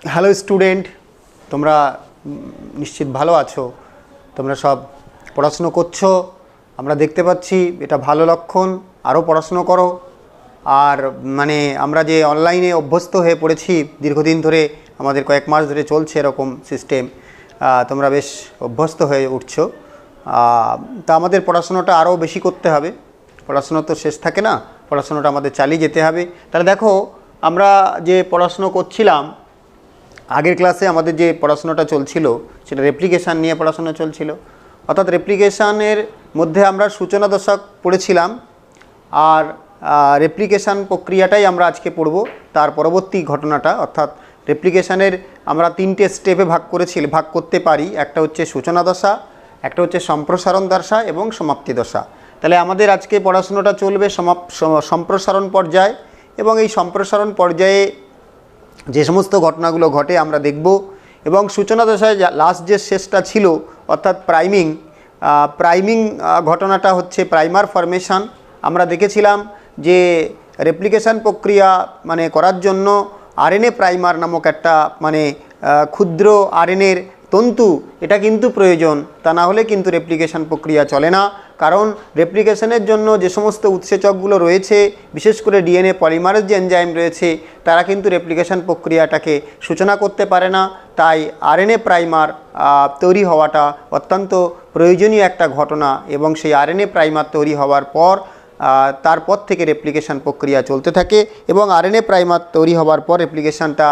Hello student, তোমরা নিশ্চিত ভালো আছো। তোমরা সব পড়াশুনো করছো, আমরা দেখতে পাচ্ছি, এটা ভালো লক্ষণ। আরও পড়াশুনো করো। আর আমরা যে অনলাইনে অভ্যস্ত হয়ে পড়েছি দীর্ঘদিন ধরে, আমাদের কয়েক মাস ধরে চলছে এরকম সিস্টেম, তোমরা বেশ অভ্যস্ত হয়ে উঠছো। তা আমাদের পড়াশুনোটা আরও বেশি করতে হবে। পড়াশুনো তো শেষ থাকে না, পড়াশুনোটা আমাদের চালিয়ে যেতে হবে। তাহলে দেখো, আমরা যে পড়াশুনো করছিলাম, আগের ক্লাসে আমাদের যে পড়াশোনাটা চলছিল সেটা রেপ্লিকেশান নিয়ে পড়াশোনা চলছিল। অর্থাৎ রেপ্লিকেশানের মধ্যে আমরা সূচনা দশক পড়েছিলাম, আর রেপ্লিকেশান প্রক্রিয়াটাই আমরা আজকে পড়ব। তার পরবর্তী ঘটনাটা, অর্থাৎ রেপ্লিকেশানের আমরা তিনটে স্টেপে ভাগ করতে পারি। একটা হচ্ছে সূচনা দশা, একটা হচ্ছে সম্প্রসারণ দশা এবং সমাপ্তি দশা। তাহলে আমাদের আজকে পড়াশোনাটা চলবে সম্প্রসারণ পর্যায়, এবং এই সম্প্রসারণ পর্যায়ে যে সমস্ত ঘটনাগুলো ঘটে আমরা দেখব। এবং সূচনা দশায় লাস্ট যে শেষটা ছিল, অর্থাৎ প্রাইমিং ঘটনাটা হচ্ছে প্রাইমার ফরমেশন। আমরা দেখেছিলাম যে রেপ্লিকেশন প্রক্রিয়া করার জন্য আরএনএ প্রাইমার নামক একটা ক্ষুদ্র আরএনএর তন্তু, এটা কিন্তু প্রয়োজন। তা না হলে কিন্তু রেপ্লিকেশন প্রক্রিয়া চলে না। কারণ রেপ্লিকেশনের জন্য যে সমস্ত উৎসেচকগুলো রয়েছে, বিশেষ করে ডিএনএ পলিমারেজ যে এনজাইম রয়েছে, তারা কিন্তু রেপ্লিকেশন প্রক্রিয়াটাকে সূচনা করতে পারে না। তাই আরএনএ প্রাইমার তৈরি হওয়াটা অত্যন্ত প্রয়োজনীয় একটা ঘটনা। এবং সেই আরএনএ প্রাইমার তৈরি হওয়ার পর তারপর থেকে রেপ্লিকেশন প্রক্রিয়া চলতে থাকে। এবং আরএনএ প্রাইমার তৈরি হওয়ার পর রেপ্লিকেশনটা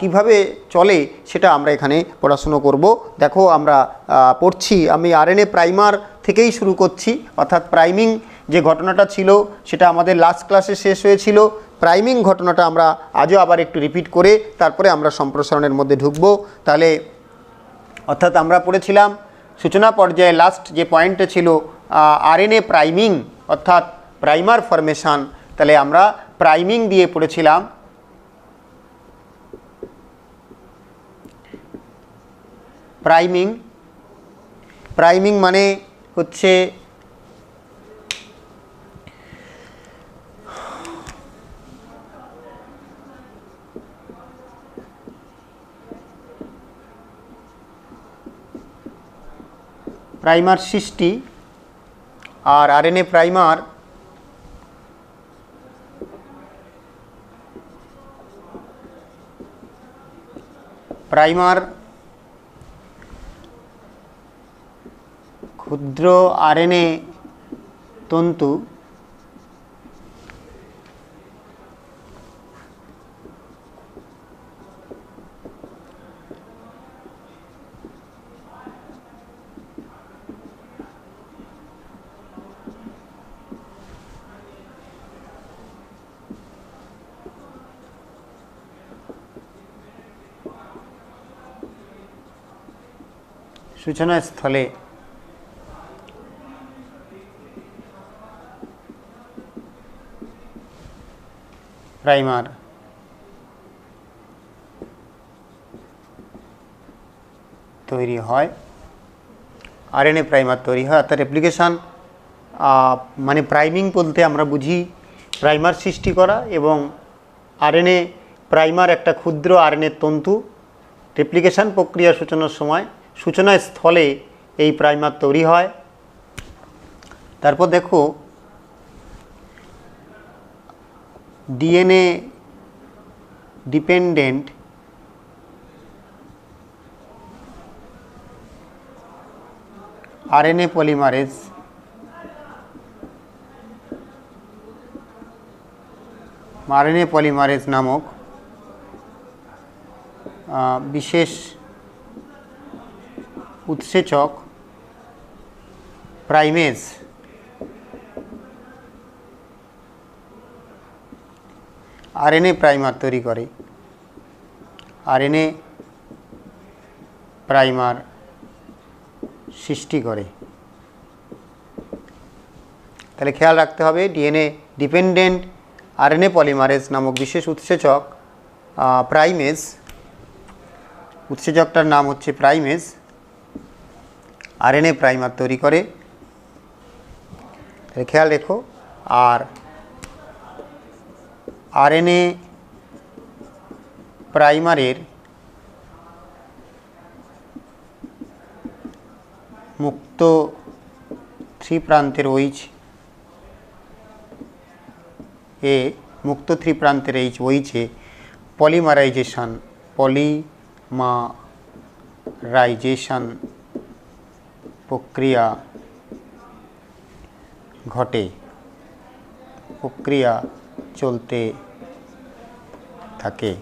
কিভাবে চলে সেটা আমরা এখানে পড়াশুনো করব। দেখো, আমরা পড়ছি, আমি আরএনএ প্রাইমার থেকেই শুরু করছি। অর্থাৎ প্রাইমিং যে ঘটনাটা ছিল সেটা আমাদের লাস্ট ক্লাসে শেষ হয়েছিল। প্রাইমিং ঘটনাটা আমরা আজও আবার একটু রিপিট করে তারপরে আমরা সম্প্রসারণের মধ্যে ঢুকবো। তাহলে অর্থাৎ আমরা পড়েছিলাম সূচনা পর্যায়ে লাস্ট যে পয়েন্টটা ছিল আরএনএ প্রাইমিং, অর্থাৎ প্রাইমার ফরমেশন। তাহলে আমরা প্রাইমিং দিয়ে পড়েছিলাম। প্রাইমিং মানে হচ্ছে প্রাইমার সৃষ্টি। আর আরএনএ প্রাইমার ক্ষুদ্র আরএনএ তন্তু সূচনাস্থলে প্রাইমার তৈরি হয়, আরএনএ প্রাইমার তৈরি হয়। অর্থাৎ রেপ্লিকেশন প্রাইমিং বলতে আমরা বুঝি প্রাইমার সৃষ্টি করা, এবং আরএনএ প্রাইমার একটা ক্ষুদ্র আরএনএর তন্তু। রেপ্লিকেশন প্রক্রিয়া সূচনার সময় সূচনাস্থলে এই প্রাইমার তৈরি হয়। তারপর দেখো, ডিএনএ ডিপেন্ডেন্ট আরএনএ পলিমারেজ নামক বিশেষ উৎসেচক প্রাইমেজ আরএনএ প্রাইমার তৈরি করে। আরএনএ প্রাইমার সৃষ্টি করে। তাহলে খেয়াল রাখতে হবে, ডিএনএ ডিপেন্ডেন্ট আরএনএ পলিমারেজ নামক বিশেষ উৎসেচক প্রাইমেজ, উৎসেচকটার নাম হচ্ছে প্রাইমেজ, আরএনএ প্রাইমার তৈরি করে। তাহলে খেয়াল রেখো। আর আরএনএ প্রাইমারের মুক্ত থ্রি প্রান্তের OH এ মুক্ত থ্রি প্রান্তের OH এ পলিমারাইজেশন প্রক্রিয়া ঘটে, প্রক্রিয়া চলতে থাকে।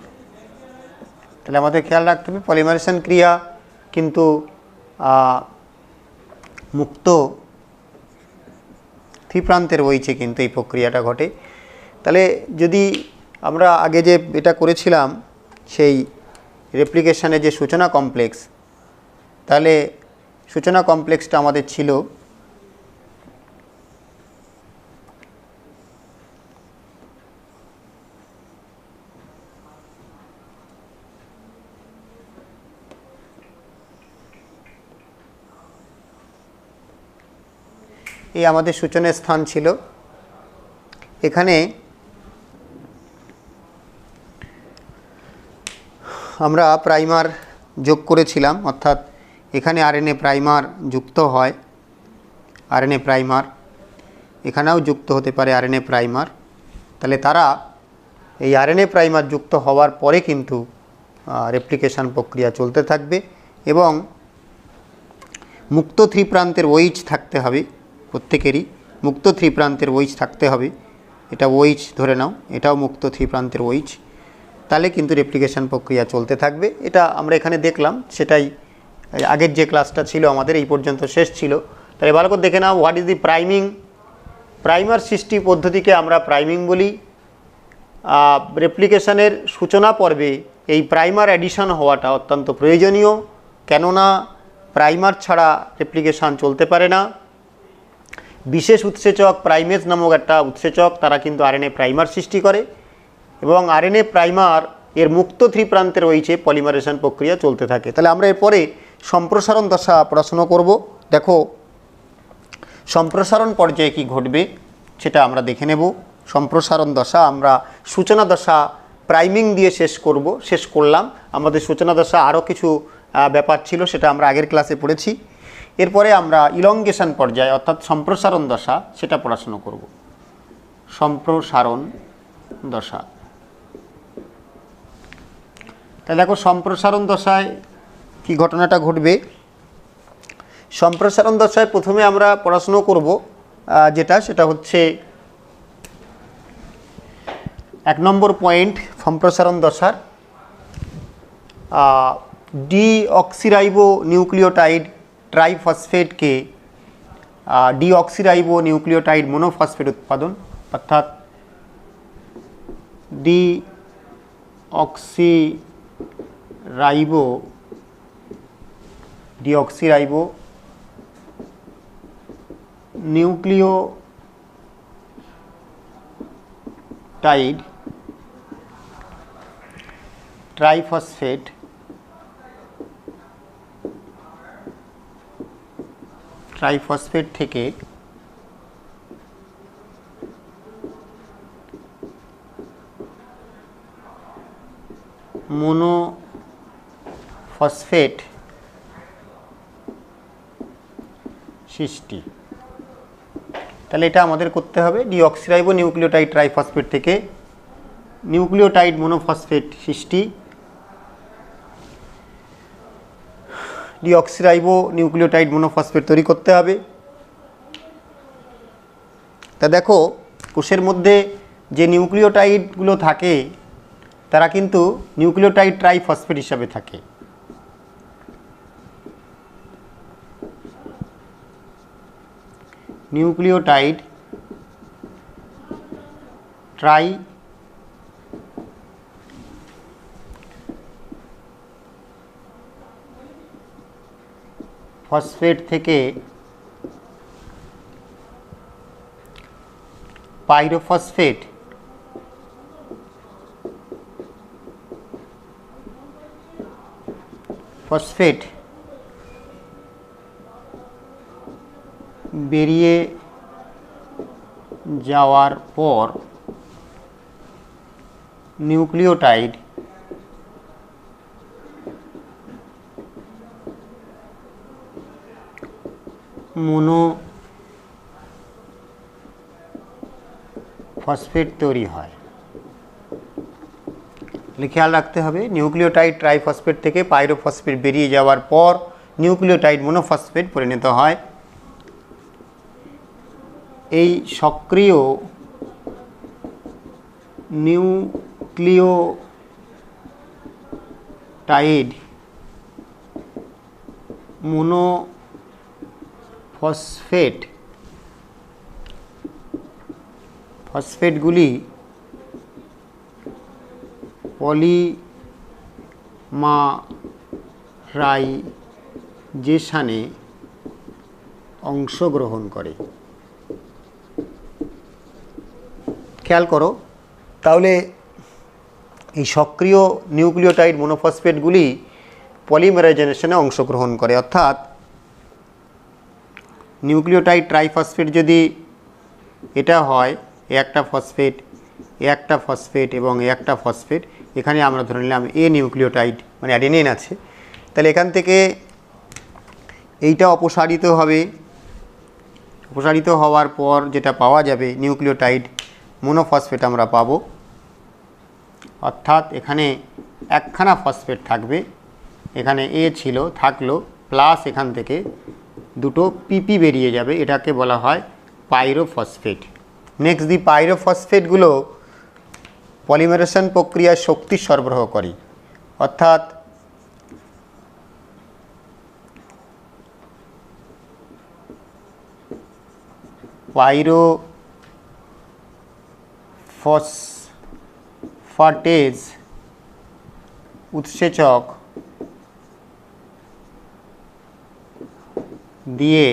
তাহলে আমাদের খেয়াল রাখতে হবে পলিমারেশন ক্রিয়া কিন্তু মুক্ত থ্রি প্রান্তের OH এ কিন্তু এই প্রক্রিয়াটা ঘটে। তাহলে যদি আমরা আগে যে এটা করেছিলাম সেই রেপ্লিকেশনে যে সূচনা কমপ্লেক্স, তাহলে সূচনা কমপ্লেক্সটা আমাদের ছিল এই আমাদের সূচনের স্থান ছিল এখানে। আমরা প্রাইমার যোগ করেছিলাম, অর্থাৎ এখানে RNA প্রাইমার যুক্ত হয়, RNA প্রাইমার এখানেও যুক্ত হতে পারে RNA প্রাইমার। তাহলে তারা এই RNA প্রাইমার যুক্ত হওয়ার পরে কিন্তু রেপ্লিকেশন প্রক্রিয়া চলতে থাকবে এবং মুক্ত থ্রি প্রান্তের OH থাকতে হবে, প্রত্যেকেরই মুক্ত থ্রি প্রান্তের OH থাকতে হবে। এটা OH ধরে নাও, এটাও মুক্ত থ্রি প্রান্তের OH, তাহলে কিন্তু রেপ্লিকেশন প্রক্রিয়া চলতে থাকবে। এটা আমরা এখানে দেখলাম, সেটাই আগের যে ক্লাসটা ছিল আমাদের এই পর্যন্ত শেষ ছিল। তাহলে ভালো করে দেখে নাও, what is the priming. Primer সৃষ্টি পদ্ধতিকে আমরা প্রাইমিং বলি। রেপ্লিকেশনের সূচনা পর্বে এই প্রাইমার অ্যাডিশন হওয়াটা অত্যন্ত প্রয়োজনীয়, কেননা প্রাইমার ছাড়া রেপ্লিকেশন চলতে পারে না। বিশেষ উৎসেচক প্রাইমেজ নামক একটা উৎসেচক, তারা কিন্তু RNA প্রাইমার সৃষ্টি করে এবং RNA প্রাইমার এর মুক্ত থ্রি প্রান্তের OH এ পলিমারেশন প্রক্রিয়া চলতে থাকে। তাহলে আমরা এরপরে সম্প্রসারণ দশা পড়াশুনো করব। দেখো সম্প্রসারণ পর্যায়ে কি ঘটবে সেটা আমরা দেখে নেব। সম্প্রসারণ দশা আমরা সূচনা দশা প্রাইমিং দিয়ে শেষ করলাম। আমাদের সূচনা দশা আরও কিছু ব্যাপার ছিল, সেটা আমরা আগের ক্লাসে পড়েছি। এরপরে আমরা ইলংগেশন পর্যায়ে অর্থাৎ সম্প্রসারণ দশা সেটা পড়াশুনো করব। সম্প্রসারণ দশা, তাহলে দেখো সম্প্রসারণ দশায় কি ঘটনাটা ঘটবে। সম্প্রসারণ দশায় প্রথমে আমরা পড়াশুনো করব সেটা হচ্ছে 1 নম্বর পয়েন্ট সম্প্রসারণ দশার ডিঅক্সিরাইবো নিউক্লিওটাইড ট্রাইফসফেটকে ডিঅক্সিরাইবো নিউক্লিওটাইড মোনোফসফেট উৎপাদন, অর্থাৎ ডিঅক্সিরাইবো নিউক্লিওটাইড ট্রাইফসফেট থেকে মোনোফসফেট সৃষ্টি। তাহলে এটা আমাদের করতে হবে, ডিঅক্সিরাইবো নিউক্লিওটাইড ট্রাইফসফেট থেকে নিউক্লিওটাইড মোনোফসফেট সৃষ্টি। ডিঅক্সিরাইবো নিউক্লিওটাইড মোনোফসফেট তৈরি করতে হবে। তা দেখো কোষের মধ্যে যে নিউক্লিওটাইডগুলো থাকে তারা কিন্তু নিউক্লিওটাইড ট্রাইফসফেট হিসাবে থাকে। নিউক্লিওটাইড ফসফেট থেকে পাইরোফসফেট বেরিয়ে যাওয়ার পর নিউক্লিওটাইড মোনো ফসফেট তৈরি হয়। খেয়াল রাখতে হবে নিউক্লিওটাইড ট্রাইফসফেট থেকে পাইরোফসফেট বেরিয়ে যাওয়ার পর নিউক্লিওটাইড মোনোফসফেট পরিণত হয়। এই সক্রিয় নিউক্লিওটাইড ফসফেটগুলি পলিমারাইজেশনে অংশগ্রহণ করে। খেয়াল করো তাহলে এই সক্রিয় নিউক্লিওটাইড মোনোফসফেটগুলি পলিমারাইজেশনে অংশগ্রহণ করে, অর্থাৎ নিউক্লিওটাইড ট্রাইফসফেট যদি এটা হয় একটা ফসফেট, একটা ফসফেট এবং একটা ফসফেট, এখানে আমরা ধরে নিলাম এ নিউক্লিওটাইড মানে অ্যাডেনিন আছে, তাহলে এখান থেকে এইটা অপসারিত হবে। অপসারিত হওয়ার পর যেটা পাওয়া যাবে নিউক্লিওটাইড মোনোফসফেট আমরা পাবো, অর্থাৎ এখানে একখানা ফসফেট থাকবে, এখানে এ ছিল থাকলো, প্লাস এখান থেকে দুটো পিপি বেরিয়ে যাবে, এটাকে বলা হয় পাইরোফসফেট। নেক্সট দি পাইরোফসফেটগুলো পলিমারেশন প্রক্রিয়ায় শক্তি সরবরাহ করে, অর্থাৎ পাইরোফসফেটেজ উৎসেচক দিয়ে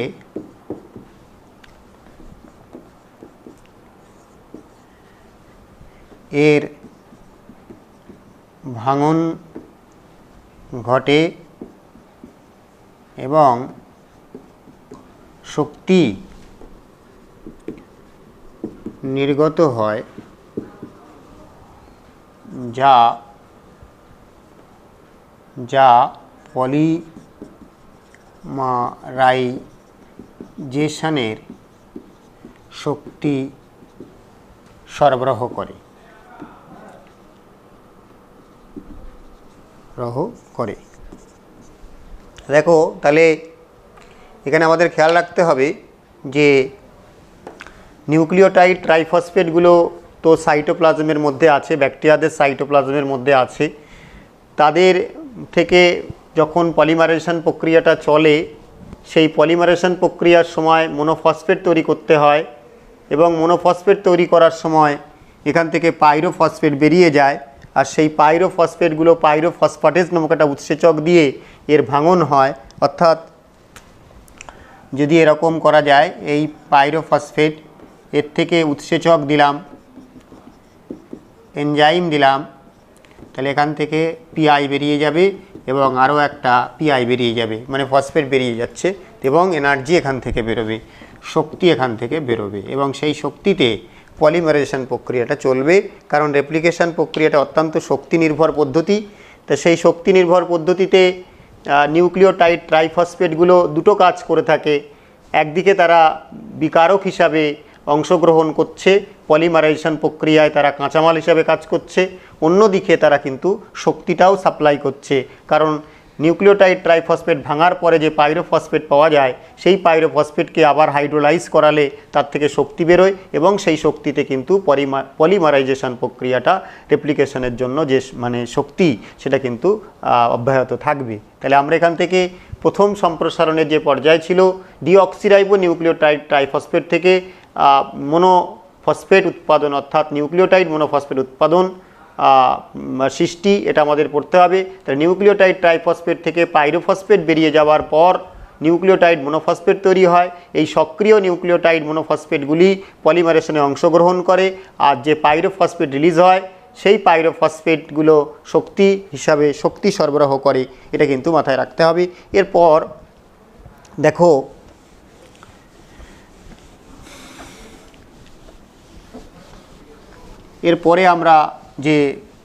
এর ভাঙন ঘটে এবং শক্তি নির্গত হয়, যা পলিমারাইজেশনের শক্তি সরবরাহ করে। দেখো তাহলে এখানে আমাদের খেয়াল রাখতে হবে যে নিউক্লিওটাইড ট্রাইফসফেটগুলো তো সাইটোপ্লাজমের মধ্যে আছে, ব্যাকটেরিয়াদের সাইটোপ্লাজমের মধ্যে আছে, তাদের থেকে যখন পলিমারাইজেশন প্রক্রিয়াটা চলে সেই পলিমারেশন প্রক্রিয়ার সময় মোনোফসফেট তৈরি করতে হয় এবং মোনোফসফেট তৈরি করার সময় এখান থেকে পাইরোফসফেট বেরিয়ে যায় আর সেই পাইরোফসফেটগুলো পাইরোফসফেটেজ নামক একটা উৎসেচক দিয়ে এর ভাঙন হয়। অর্থাৎ যদি এরকম করা যায়, এই পাইরোফসফেট এর থেকে উৎসেচক দিলাম, এনজাইম দিলাম, তাহলে এখান থেকে পিআই বেরিয়ে যাবে এবং আরও একটা পিআই বেরিয়ে যাবে, মানে ফসফেট বেরিয়ে যাচ্ছে এবং এনার্জি এখান থেকে বেরোবে, শক্তি এখান থেকে বেরোবে এবং সেই শক্তিতে পলিমারাইজেশন প্রক্রিয়াটা চলবে। কারণ রেপ্লিকেশন প্রক্রিয়াটা অত্যন্ত শক্তি নির্ভর পদ্ধতি। তো সেই শক্তি নির্ভর পদ্ধতিতে নিউক্লিওটাইড ট্রাইফসফেটগুলো দুটো কাজ করে থাকে। একদিকে তারা বিকারক হিসাবে অংশগ্রহণ করছে, পলিমারাইজেশন প্রক্রিয়ায় তারা কাঁচামাল হিসাবে কাজ করছে, অন্যদিকে তারা কিন্তু শক্তিটাও সাপ্লাই করছে। কারণ নিউক্লিওটাইড ট্রাইফসফেট ভাঙার পরে যে পাইরোফসফেট পাওয়া যায় সেই পাইরোফসফেটকে আবার হাইড্রোলাইজ করালে তার থেকে শক্তি বেরোয় এবং সেই শক্তিতে কিন্তু পলিমারাইজেশন প্রক্রিয়াটা রেপ্লিকেশনের জন্য যে মানে শক্তি সেটা কিন্তু অব্যাহত থাকবে। তাহলে আমরা এখান থেকে প্রথম সম্প্রসারণের যে পর্যায় ছিল ডিঅক্সিরাইবো নিউক্লিওটাইড ট্রাইফসফেট থেকে মোনোফসফেট উৎপাদন, অর্থাৎ নিউক্লিওটাইড মোনোফসফেট উৎপাদন সৃষ্টি, এটা আমাদের পড়তে হবে। তাহলে নিউক্লিওটাইড ট্রাইফসফেট থেকে পাইরোফসফেট বেরিয়ে যাওয়ার পর নিউক্লিওটাইড মোনোফসফেট তৈরি হয়। এই সক্রিয় নিউক্লিওটাইড মোনোফসফেটগুলি পলিমারেশনে অংশগ্রহণ করে আর যে পাইরোফসফেট রিলিজ হয় সেই পাইরোফসফেটগুলো শক্তি হিসাবে শক্তি সরবরাহ করে, এটা কিন্তু মাথায় রাখতে হবে। এরপর দেখো এরপরে আমরা যে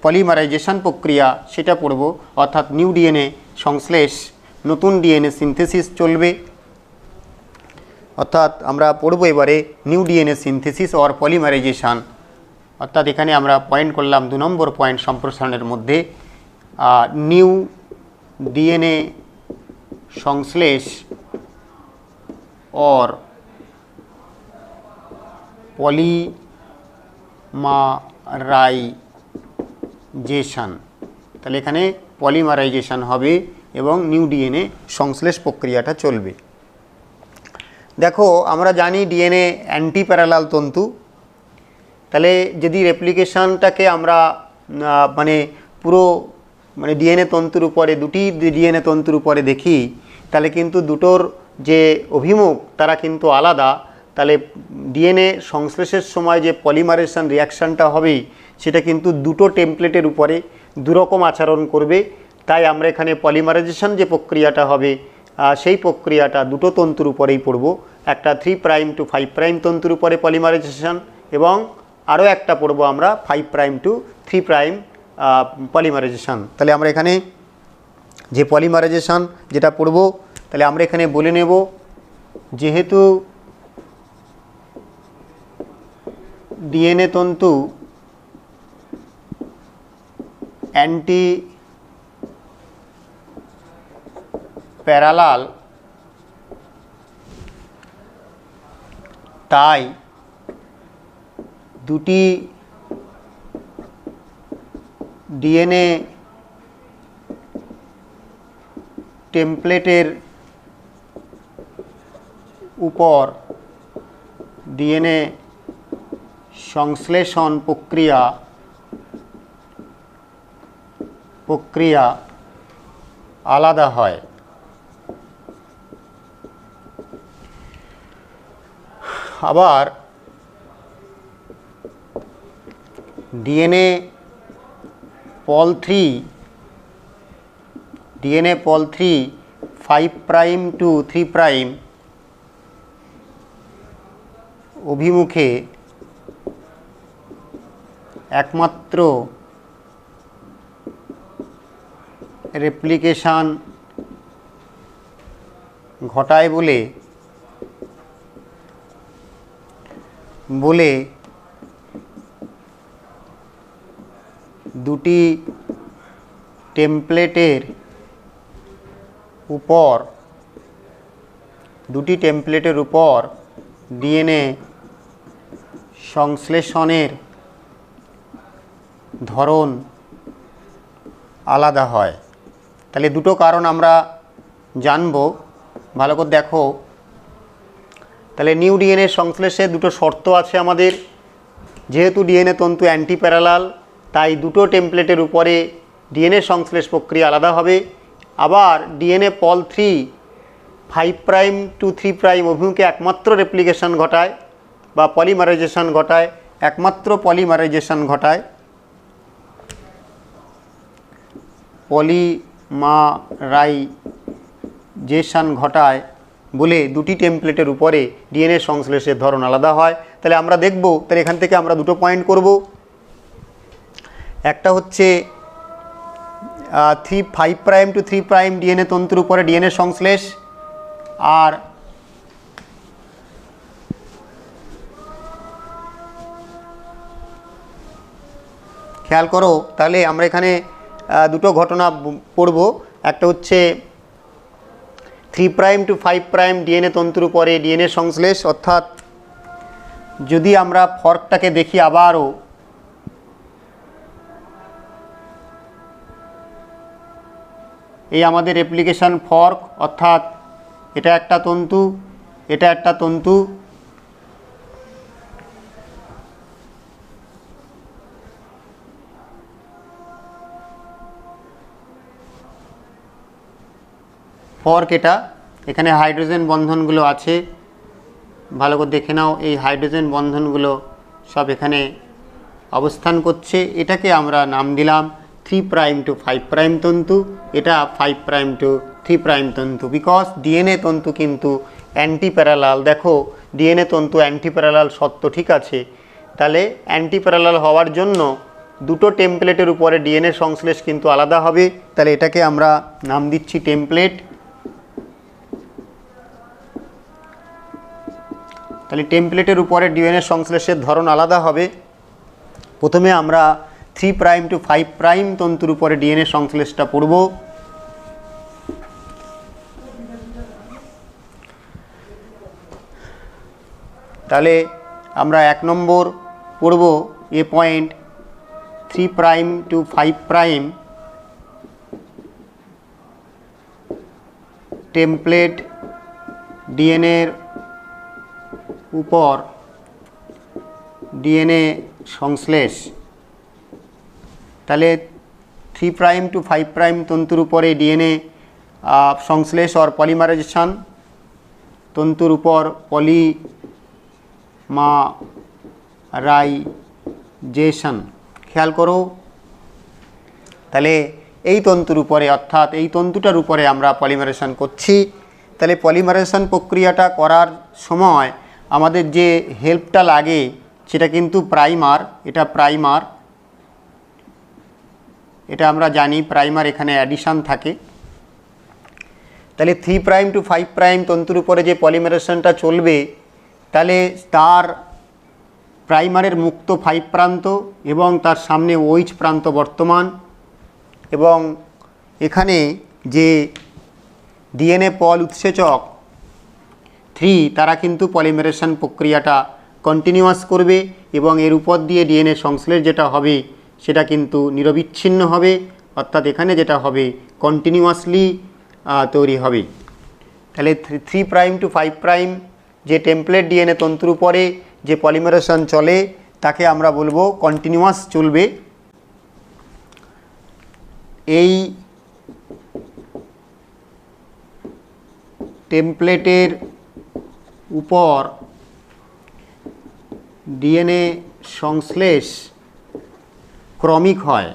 পলিমারাইজেশন প্রক্রিয়া সেটা পড়ব, অর্থাৎ নিউ ডিএনএ সংশ্লেষ, নতুন ডিএনএ সিনথেসিস চলবে। অর্থাৎ আমরা পড়ব এবারে new DNA synthesis or polymerisation. অর্থাৎ এখানে আমরা পয়েন্ট করলাম 2 নম্বর পয়েন্ট সম্প্রসারণের মধ্যে নিউ ডিএনএ সংশ্লেষ অর পলিমারাইজেশন। তাহলে এখানে পলিমারাইজেশন হবে এবং নিউ ডিএনএ সংশ্লেষ প্রক্রিয়াটা চলবে। দেখো আমরা জানি ডিএনএ অ্যান্টি প্যারালাল তন্তু। তাহলে যদি রেপ্লিকেশনটাকে আমরা পুরো ডিএনএ তন্তুর উপরে, দুটি ডিএনএ তন্তুর উপরে দেখি, তাহলে কিন্তু দুটোর যে অভিমুখ তারা কিন্তু আলাদা। তাহলে ডিএনএ সংশ্লেষের সময় যে পলিমারেশন রিয়াকশানটা হবে সেটা কিন্তু দুটো টেমপ্লেটের উপরে দুরকম আচরণ করবে। তাই আমরা এখানে পলিমারাইজেশন যে প্রক্রিয়াটা হবে সেই প্রক্রিয়াটা দুটো তন্তুর উপরেই পড়ব। একটা 3' to 5' তন্তুর উপরে পলিমারাইজেশন এবং আরও একটা পড়ব আমরা 5' to 3' পলিমারাইজেশন। তাহলে আমরা এখানে যে পলিমারাইজেশন যেটা পড়ব, তাহলে আমরা এখানে বলে নেব, যেহেতু ডিএনএ তন্তু অ্যান্টি প্যারালাল, তাই দুটি ডিএনএ টেমপ্লেটের উপর ডিএনএ সংশ্লেষণ প্রক্রিয়া আলাদা হয়। আবার ডিএনএ পল 3 5' to 3' অভিমুখে একমাত্র রেপ্লিকেশন ঘটায় বলে দুটি টেমপ্লেটের উপর ডিএনএ সংশ্লেষণের ধরন আলাদা হয়। তাহলে দুটো কারণ আমরা জানব, ভালো করে দেখো। তাহলে নিউ ডিএনএ সংশ্লেষে দুটো শর্ত আছে আমাদের। যেহেতু ডিএনএ তন্তু অ্যান্টি প্যারালাল, তাই দুটো টেমপ্লেটের উপরে ডিএনএ সংশ্লেষ প্রক্রিয়া আলাদা হবে। আবার ডিএনএ পল 3 5' to 3' অভিমুখে একমাত্র রেপ্লিকেশন ঘটায় বা পলিমারাইজেশন ঘটায়, একমাত্র পলিমারাইজেশন ঘটায়। পলিমারাইজেশন ঘটায় বলে দুটি টেমপ্লেটের উপরে ডিএনএ সংশ্লেষের ধরন আলাদা হয়। তাহলে আমরা দেখব, তাহলে এখান থেকে আমরা দুটো পয়েন্ট করব। একটা হচ্ছে 5' to 3' ডিএনএ তন্তুর উপরে ডিএনএ সংশ্লেষ, আর খেয়াল করো, তাহলে আমরা এখানে দুটো ঘটনা পড়ব। একটা হচ্ছে 3' to 5' ডিএনএ তন্তুর উপরে ডিএনএ সংশ্লেষ। অর্থাৎ যদি আমরা ফর্কটাকে দেখি আবারও, এই আমাদের রেপ্লিকেশন ফর্ক, অর্থাৎ এটা একটা তন্তু, এটা একটা তন্তু। ফর্ক এটা, এখানে হাইড্রোজেন বন্ধনগুলো আছে, ভালো করে দেখে নাও। এই হাইড্রোজেন বন্ধনগুলো সব এখানে অবস্থান করছে। এটাকে আমরা নাম দিলাম 3' to 5' তন্তু, এটা 5' to 3' তন্তু। বিকজ ডিএনএ তন্তু কিন্তু অ্যান্টি প্যারালাল। দেখো ডিএনএ তন্তু অ্যান্টি প্যারালাল সত্য, ঠিক আছে। তাহলে অ্যান্টি প্যারালাল হওয়ার জন্য দুটো টেমপ্লেটের উপরে ডিএনএ সংশ্লেষ কিন্তু আলাদা হবে। তাহলে এটাকে আমরা নাম দিচ্ছি টেমপ্লেট। তাহলে টেমপ্লেটের উপরে ডিএনএ সংশ্লেষের ধরন আলাদা হবে। প্রথমে আমরা 3 প্রাইম টু 5 প্রাইম তন্তুর উপরে ডিএনএ সংশ্লেষটা পড়ব। তাহলে আমরা 1 নম্বর পড়ব এ point 3 prime to 5 prime template ডিএনএর উপর ডিএনএ সংশ্লেষ। তাহলে 3 প্রাইম টু 5 প্রাইম তন্তুর উপরে ডিএনএ সংশ্লেষ और পলিমারাইজেশন, তন্তুর উপর পলিমারাইজেশন। খেয়াল করো, তাহলে এই তন্তুর উপরে অর্থাৎ এই তন্তুটার উপরে আমরা পলিমারাইজেশন করছি। তাহলে পলিমারাইজেশন প্রক্রিয়াটা করার সময় আমাদের যে হেল্পটা লাগে সেটা কিন্তু প্রাইমার। এটা প্রাইমার, এটা আমরা জানি প্রাইমার, এখানে অ্যাডিশন থাকে। তাহলে 3 প্রাইম টু 5 প্রাইম তন্তুর উপরে যে পলিমারাইজেশনটা চলবে, তাহলে তার প্রাইমারের মুক্ত 5 প্রান্ত এবং তার সামনে OH প্রান্ত বর্তমান, এবং এখানে যে ডিএনএ পল উৎসেচক 3 তারা কিন্তু পলিমারাইজেশন প্রক্রিয়াটা কন্টিনিউয়াস করবে এবং এর উপর দিয়ে ডিএনএ সংশ্লেষ যেটা হবে সেটা কিন্তু নিরবিচ্ছিন্ন হবে, অর্থাৎ এখানে যেটা হবে কন্টিনিউয়াসলি তৈরি হবে। তাহলে 3 প্রাইম টু 5 প্রাইম যে টেমপ্লেট ডিএনএ তন্তুর উপরে যে পলিমারাইজেশন চলে তাকে আমরা বলবো কন্টিনিউয়াস চলবে। এই টেমপ্লেটের উপর ডিএনএ সংশ্লেষ ক্রমিক হয়,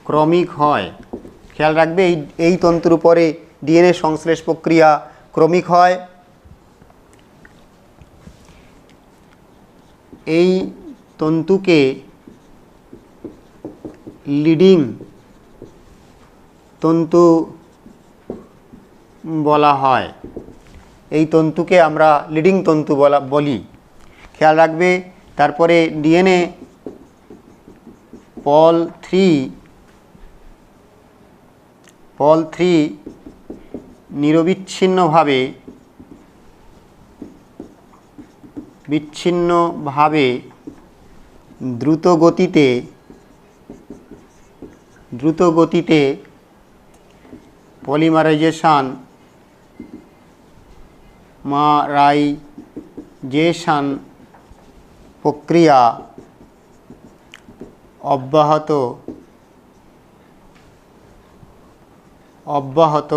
ক্রমিক হয়। খেয়াল রাখবে এই তন্তুর উপরে ডিএনএ সংশ্লেষ প্রক্রিয়া ক্রমিক হয়। এই তন্তুকে লিডিং তন্তু বলা হয়, এই তন্তুকে আমরা লিডিং তন্তু বলি। খেয়াল রাখবে, তারপরে ডিএনএ পল 3 বিচ্ছিন্নভাবে দ্রুত গতিতে পলিমারাইজেশন প্রক্রিয়া অব্যাহত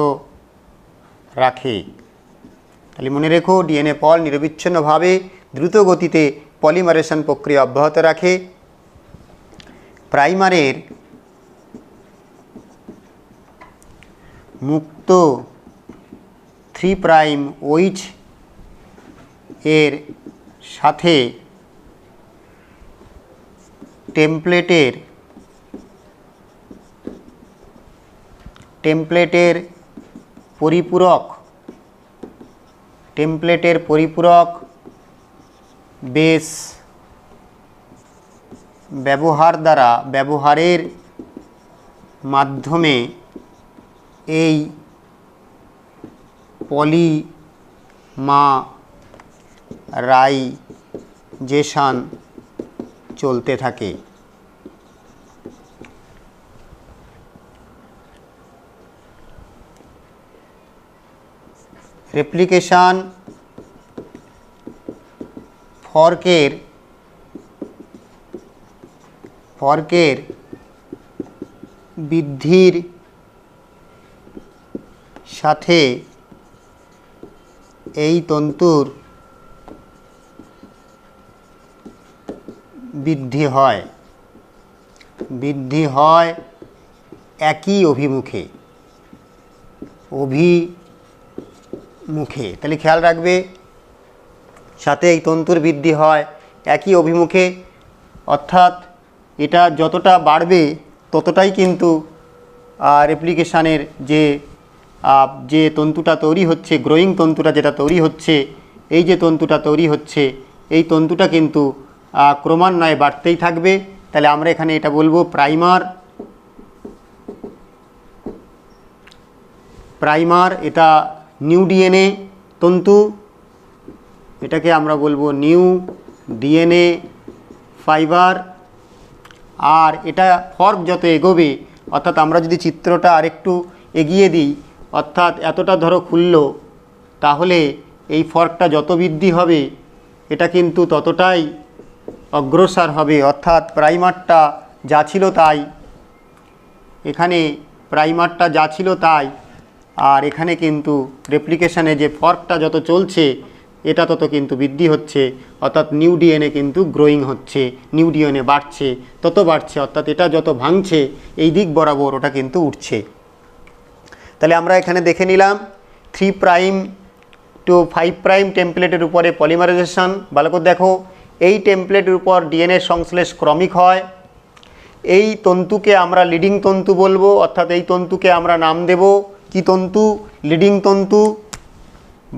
রাখে। তাহলে মনে রেখো, ডিএনএ পল নিরবিচ্ছিন্নভাবে দ্রুত গতিতে পলিমারাইজেশন প্রক্রিয়া অব্যাহত রাখে। প্রাইমারের মুক্ত 3 প্রাইম OH এর সাথে টেমপ্লেটের পরিপূরক বেস ব্যবহারের মাধ্যমে এই পলিমারাইজেশন চলতে থাকে। রেপ্লিকেশন ফর্কের বৃদ্ধির সাথে এই তন্তুর বৃদ্ধি হয় একই অভিমুখে। তাহলে খেয়াল রাখবে, সাথে এই তন্তুর বৃদ্ধি হয় একই অভিমুখে, অর্থাৎ এটা যতটা বাড়বে ততটাই কিন্তু রেপ্লিকেশানের যে তন্তুটা তৈরি হচ্ছে, গ্রোয়িং তন্তুটা যেটা তৈরি হচ্ছে, এই যে তন্তুটা তৈরি হচ্ছে এই তন্তুটা কিন্তু ক্রমান্বয়ে বাড়তেই থাকবে। তাহলে আমরা এখানে এটা বলবো প্রাইমার, এটা নিউ ডিএনএ তন্তু, এটাকে আমরা বলবো নিউ ডিএনএ ফাইবার। আর এটা ফর্ক যত এগোবে, অর্থাৎ আমরা যদি চিত্রটা আরেকটু এগিয়ে দিই, অর্থাৎ এতটা ধরো খুললো, তাহলে এই ফর্কটা যত বৃদ্ধি হবে এটা কিন্তু ততটাই অগ্রসর হবে। অর্থাৎ প্রাইমারটা যা ছিল তাই, এখানে প্রাইমারটা যা ছিল তাই, আর এখানে কিন্তু রেপ্লিকেশানে যে ফর্কটা যত চলছে এটা তত কিন্তু বৃদ্ধি হচ্ছে। অর্থাৎ নিউ ডিএনএ কিন্তু গ্রোয়িং হচ্ছে, নিউ ডিএনএ বাড়ছে, তত বাড়ছে, অর্থাৎ এটা যত ভাঙছে এই দিক বরাবর ওটা কিন্তু উঠছে। তাহলে আমরা এখানে দেখে নিলাম 3 প্রাইম টু 5 প্রাইম টেমপ্লেটের উপরে পলিমারাইজেশন। ভালো করে দেখো, এই টেমপ্লেটের উপর ডিএনএ সংশ্লেষ ক্রমিক হয়। এই তন্তুকে আমরা লিডিং তন্তু বলবো, অর্থাৎ এই তন্তুকে আমরা নাম দেব কি তন্তু? লিডিং তন্তু।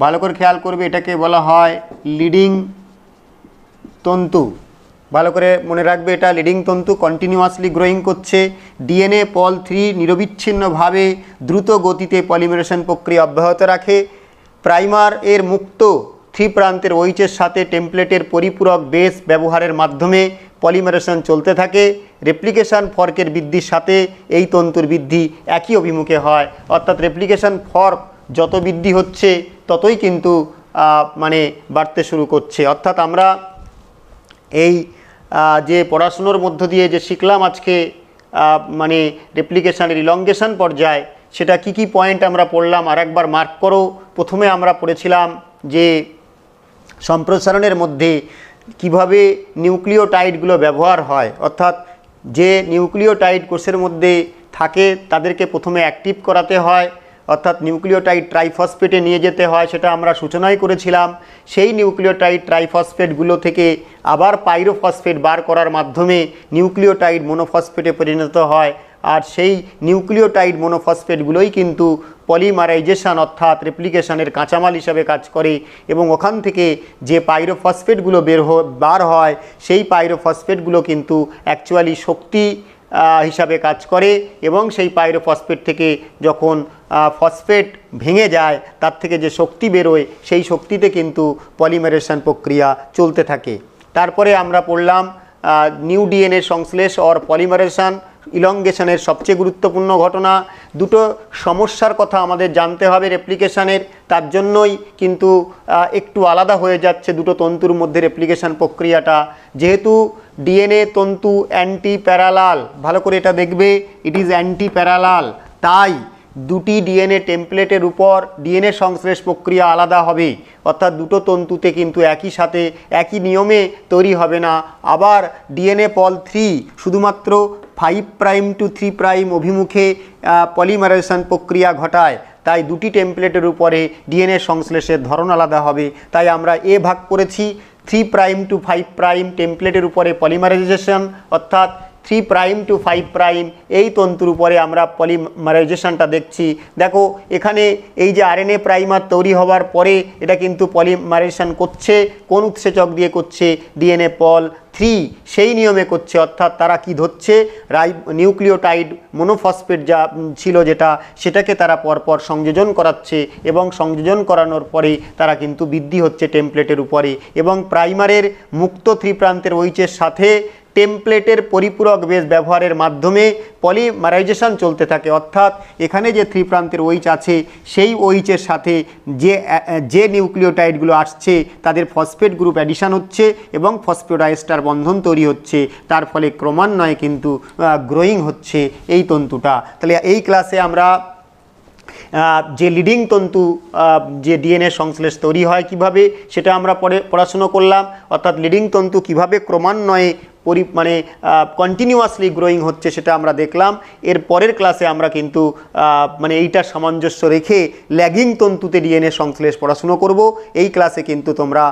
ভালো করে খেয়াল করবে, এটাকে বলা হয় লিডিং তন্তু। ভালো করে মনে রাখবে, এটা লিডিং তন্তু, কন্টিনিউয়াসলি গ্রোয়িং করছে। ডিএনএ পল 3 নিরবিচ্ছিন্নভাবে দ্রুত গতিতে পলিমারেশন প্রক্রিয়া অব্যাহত রাখে। প্রাইমার এর মুক্ত 3 প্রান্তের ওইচের সাথে টেমপ্লেটের পরিপূরক বেস ব্যবহারের মাধ্যমে পলিমারেশন চলতে থাকে। রেপ্লিকেশন ফর্কের বৃদ্ধির সাথে এই তন্তুর বৃদ্ধি একই অভিমুখে হয়। অর্থাৎ রেপ্লিকেশন ফর্ক যত বৃদ্ধি হচ্ছে ততই কিন্তু মানে বাড়তে শুরু করছে। অর্থাৎ আমরা এই যে পড়াশুনোর মধ্য দিয়ে যে শিখলাম আজকে, মানে রেপ্লিকেশনের ইলংগেশন পর্যায়ে, সেটা কি কি পয়েন্ট আমরা পড়লাম আর একবার মার্ক করো। প্রথমে আমরা পড়েছিলাম যে সম্প্রসারণের মধ্যে কিভাবে নিউক্লিওটাইডগুলো ব্যবহার হয়, অর্থাৎ যে নিউক্লিওটাইড কোষের মধ্যে থাকে তাদেরকে প্রথমে অ্যাক্টিভ করাতে হয়, অর্থাৎ নিউক্লিওটাইড ট্রাইফসফেটে নিয়ে যেতে হয়, সেটা আমরা সূচনায় করেছিলাম। সেই নিউক্লিওটাইড ট্রাইফসফেটগুলো থেকে আবার পাইরোফসফেট বার করার মাধ্যমে নিউক্লিওটাইড মোনোফসফেটে পরিণত হয়। আর সেই নিউক্লিওটাইড মোনোফসফেটগুলোই কিন্তু পলিমারাইজেশন অর্থাৎ রেপ্লিকেশনের কাঁচামাল হিসাবে কাজ করে, এবং ওখান থেকে যে পাইরোফসফেটগুলো বার হয় সেই পাইরোফসফেটগুলো কিন্তু অ্যাকচুয়ালি শক্তি হিসাবে কাজ করে, এবং সেই পাইরোফসফেট থেকে যখন ফসফেট ভেঙে যায় তার থেকে যে শক্তি বেরোয় সেই শক্তিতে কিন্তু পলিমারেশন প্রক্রিয়া চলতে থাকে। তারপরে আমরা পড়লাম নিউ ডিএনএ সংশ্লেষ অর পলিমারেশন ইলংগেশনের সবচেয়ে গুরুত্বপূর্ণ ঘটনা। দুটো সমস্যার কথা আমাদের জানতে হবে রেপ্লিকেশনের, তার জন্যই কিন্তু একটু আলাদা হয়ে যাচ্ছে দুটো তন্তুর মধ্যে রেপ্লিকেশন প্রক্রিয়াটা। যেহেতু ডিএনএ তন্তু অ্যান্টি প্যারালাল, ভালো করে এটা দেখবে, ইট ইজ অ্যান্টি প্যারালাল, তাই দুটি ডিএনএ টেমপ্লেটের উপর ডিএনএ সংশ্লেষ প্রক্রিয়া আলাদা হবে। অর্থাৎ দুটো তন্তুতে কিন্তু একই সাথে একই নিয়মে তৈরি হবে না। আবার ডিএনএ পল 3 শুধুমাত্র 5 প্রাইম টু 3 প্রাইম অভিমুখে পলিমারাইজেশন প্রক্রিয়া ঘটায়, তাই দুটি টেমপ্লেটের উপরে ডিএনএ সংশ্লেষের ধরন আলাদা হবে। তাই আমরা ভাগ করেছি 3 প্রাইম টু 5 প্রাইম টেমপ্লেটের উপরে পলিমারাইজেশন, অর্থাৎ 3 প্রাইম টু 5 প্রাইম এই তন্তুর উপরে আমরা পলিমারাইজেশনটা দেখছি। দেখো এখানে এই যে আরএনএ প্রাইমার তৈরি হওয়ার পরে এটা কিন্তু পলিমারাইজেশন করছে, কোন উৎসেচক দিয়ে করছে? ডিএনএ পল 3 সেই নিয়মে করছে। অর্থাৎ তারা কি ধরছে? নিউক্লিওটাইড মোনোফসফেট যা ছিল যেটা, সেটাকে তারা পরপর সংযোজন করাচ্ছে, এবং সংযোজন করানোর পরে তারা কিন্তু বৃদ্ধি হচ্ছে টেমপ্লেটের উপরে, এবং প্রাইমারের মুক্ত 3 প্রান্তের ওইচের সাথে টেমপ্লেটের পরিপূরক বেস ব্যবহারের মাধ্যমে পলিমারাইজেশন চলতে থাকে। অর্থাৎ এখানে যে 3 প্রান্তের ওইচ আছে সেই ওইচের সাথে যে নিউক্লিওটাইডগুলো আসছে তাদের ফসফেট গ্রুপ অ্যাডিশন হচ্ছে এবং ফসফোডাইএস্টার বন্ধন তৈরি হচ্ছে, তার ফলে ক্রমান্বয়ে কিন্তু গ্রোয়িং হচ্ছে এই তন্তুটা। তাহলে এই ক্লাসে আমরা যে লিডিং তন্তু যে ডিএনএ সংশ্লেষ তৈরি হয় কিভাবে সেটা আমরা পড়াশুনো করলাম। অর্থাৎ লিডিং তন্তু কিভাবে ক্রমান্বয়ে মানে কন্টিনিউয়াসলি গ্রোয়িং হচ্ছে সেটা আমরা দেখলাম। এর পরের ক্লাসে আমরা কিন্তু মানে এইটার সামঞ্জস্য রেখে ল্যাগিং তন্তুতে ডিএনএ সংশ্লেষ পড়াশুনো করব। এই ক্লাসে কিন্তু তোমরা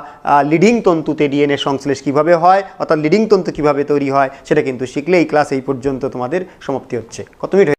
লিডিং তন্তুতে ডিএনএ সংশ্লেষ কিভাবে হয়, অর্থাৎ লিডিং তন্তু কিভাবে তৈরি হয় সেটা কিন্তু শিখলে এই ক্লাস এই পর্যন্ত তোমাদের সমাপ্তি হচ্ছে। কত মিনিট?